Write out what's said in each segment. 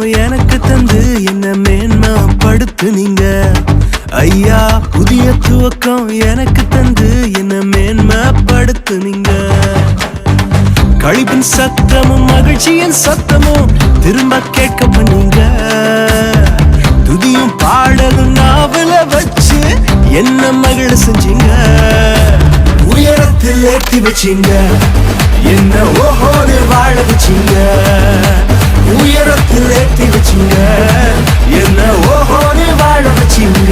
தூக்கம் எனக்கு தந்து என்ன மேன்மைப்படுத்துனீங்க ஐயா. புதிய துவக்கம் எனக்கு தந்து என்ன மேன்மைப்படுத்துனீங்க. கழிப்பின் சத்தமும் மகிழ்ச்சியின் சத்தமும் திரும்ப கேட்க பண்ணீங்க. துதியும் பாடலும் நாவல வச்சு என்ன மகிழ செஞ்சீங்க. உயரத்தில் ஏற்றி வச்சீங்க என்ன ஓஹோன்னு வாழ வச்சீங்க. உயரத்தில் ஏற்றி வச்சீங்க என்ன ஓஹோன்னு வாழ வச்சீங்க.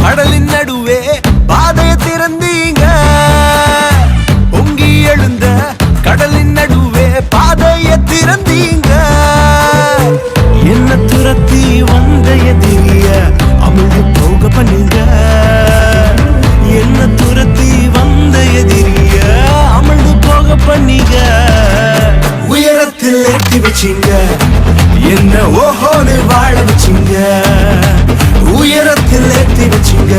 கடலின் நடுவே பாதையை திறந்தீங்க. பொங்கி எழுந்த கடலின் நடுவே பாதையை திறந்தீங்க. என்ன துரத்தி வந்த எதிரிய அமிழ்ந்து போக பண்ணீங்க. என்ன துரத்தி வந்த எதிரிய அமிழ்ந்து போக பண்ணீங்க. உயரத்தில் ஏற்றி வச்சீங்க என்ன ஓஹோன்னு வாழ வச்சீங்க. உயரத்தில் ஏற்றி வச்சீங்க